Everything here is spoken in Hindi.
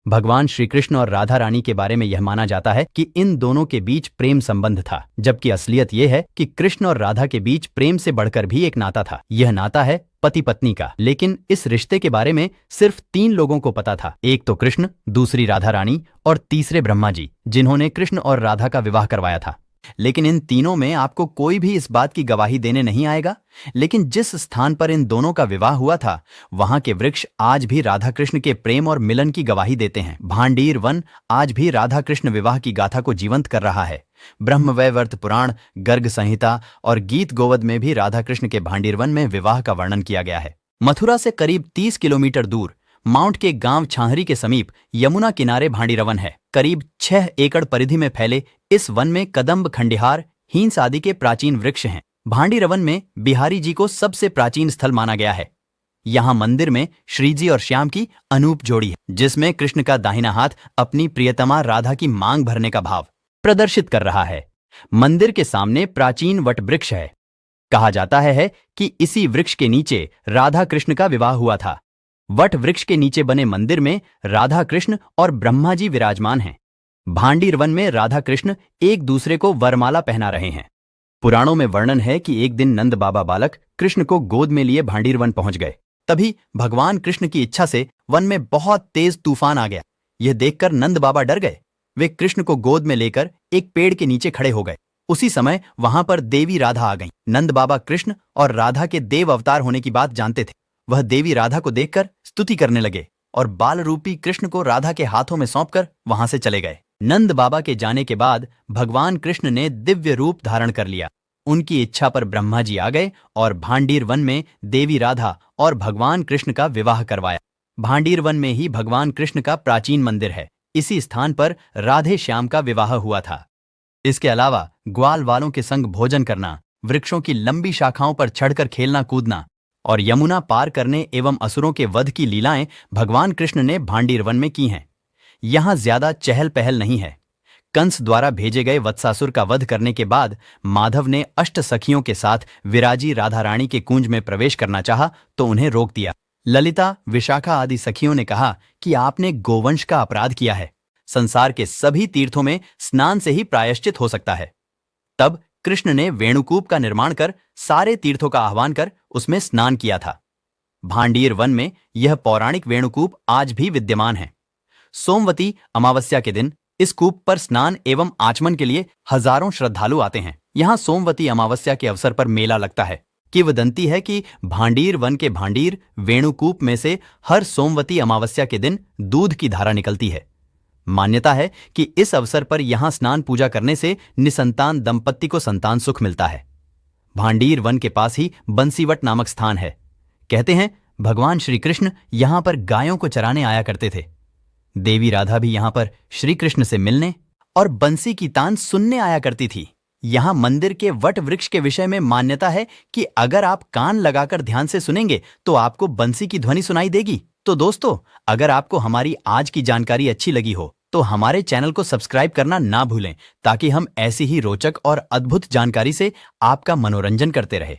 भगवान श्री कृष्ण और राधा रानी के बारे में यह माना जाता है कि इन दोनों के बीच प्रेम संबंध था, जबकि असलियत यह है कि कृष्ण और राधा के बीच प्रेम से बढ़कर भी एक नाता था। यह नाता है पति पत्नी का। लेकिन इस रिश्ते के बारे में सिर्फ 3 लोगों को पता था। एक तो कृष्ण, दूसरी राधा रानी और तीसरे ब्रह्मा जी, जिन्होंने कृष्ण और राधा का विवाह करवाया था। लेकिन इन तीनों में आपको कोई भी इस बात की गवाही देने नहीं आएगा, लेकिन जिस स्थान पर इन दोनों का विवाह हुआ था, वहां के वृक्ष आज भी राधा कृष्ण के प्रेम और मिलन की गवाही देते हैं। भांडीर वन आज भी राधा कृष्ण विवाह की गाथा को जीवंत कर रहा है। ब्रह्मवैवर्त पुराण, गर्ग संहिता और गीत गोवद में भी राधा कृष्ण के भांडीर वन में विवाह का वर्णन किया गया है। मथुरा से करीब 30 किलोमीटर दूर माउंट के गांव छाहरी के समीप यमुना किनारे भांडीरवन है। करीब 6 एकड़ परिधि में फैले इस वन में कदम्ब, खंडिहार, हींस आदि के प्राचीन वृक्ष हैं। भांडीरवन में बिहारी जी को सबसे प्राचीन स्थल माना गया है। यहाँ मंदिर में श्रीजी और श्याम की अनूप जोड़ी है, जिसमें कृष्ण का दाहिना हाथ अपनी प्रियतमा राधा की मांग भरने का भाव प्रदर्शित कर रहा है। मंदिर के सामने प्राचीन वट वृक्ष है। कहा जाता है कि इसी वृक्ष के नीचे राधा कृष्ण का विवाह हुआ था। वट वृक्ष के नीचे बने मंदिर में राधा कृष्ण और ब्रह्मा जी विराजमान हैं। भांडीर वन में राधा कृष्ण एक दूसरे को वरमाला पहना रहे हैं। पुराणों में वर्णन है कि एक दिन नंद बाबा बालक कृष्ण को गोद में लिए भांडीर वन पहुंच गए। तभी भगवान कृष्ण की इच्छा से वन में बहुत तेज तूफान आ गया। यह देखकर नंद बाबा डर गए। वे कृष्ण को गोद में लेकर एक पेड़ के नीचे खड़े हो गए। उसी समय वहां पर देवी राधा आ गईं। नंद बाबा कृष्ण और राधा के देव अवतार होने की बात जानते थे। वह देवी राधा को देखकर स्तुति करने लगे और बाल रूपी कृष्ण को राधा के हाथों में सौंपकर वहां से चले गए। नंद बाबा के जाने के बाद भगवान कृष्ण ने दिव्य रूप धारण कर लिया। उनकी इच्छा पर ब्रह्मा जी आ गए और भांडीर वन में देवी राधा और भगवान कृष्ण का विवाह करवाया। भांडीर वन में ही भगवान कृष्ण का प्राचीन मंदिर है। इसी स्थान पर राधे श्याम का विवाह हुआ था। इसके अलावा ग्वाल वालों के संग भोजन करना, वृक्षों की लंबी शाखाओं पर चढ़कर खेलना कूदना और यमुना पार करने एवं असुरों के वध की लीलाएं भगवान कृष्ण ने भांडीर वन में की हैं। यहां ज्यादा चहल पहल नहीं है। कंस द्वारा भेजे गए वत्सासुर का वध करने के बाद माधव ने अष्ट सखियों के साथ विराजी राधा रानी के कुंज में प्रवेश करना चाहा तो उन्हें रोक दिया। ललिता, विशाखा आदि सखियों ने कहा कि आपने गोवंश का अपराध किया है। संसार के सभी तीर्थों में स्नान से ही प्रायश्चित हो सकता है। तब कृष्ण ने वेणुकूप का निर्माण कर सारे तीर्थों का आह्वान कर उसमें स्नान किया था। भांडीर वन में यह पौराणिक वेणुकूप आज भी विद्यमान है। सोमवती अमावस्या के दिन इस कूप पर स्नान एवं आचमन के लिए हजारों श्रद्धालु आते हैं। यहाँ सोमवती अमावस्या के अवसर पर मेला लगता है। किंवदंती है कि भांडीर वन के भांडीर वेणुकूप में से हर सोमवती अमावस्या के दिन दूध की धारा निकलती है। मान्यता है कि इस अवसर पर यहां स्नान पूजा करने से निसंतान दंपत्ति को संतान सुख मिलता है। भांडीर वन के पास ही बंसीवट नामक स्थान है। कहते हैं भगवान श्री कृष्ण यहां पर गायों को चराने आया करते थे। देवी राधा भी यहां पर श्री कृष्ण से मिलने और बंसी की तान सुनने आया करती थी। यहां मंदिर के वट वृक्ष के विषय में मान्यता है कि अगर आप कान लगाकर ध्यान से सुनेंगे तो आपको बंसी की ध्वनि सुनाई देगी। तो दोस्तों, अगर आपको हमारी आज की जानकारी अच्छी लगी हो तो हमारे चैनल को सब्सक्राइब करना ना भूलें, ताकि हम ऐसी ही रोचक और अद्भुत जानकारी से आपका मनोरंजन करते रहे।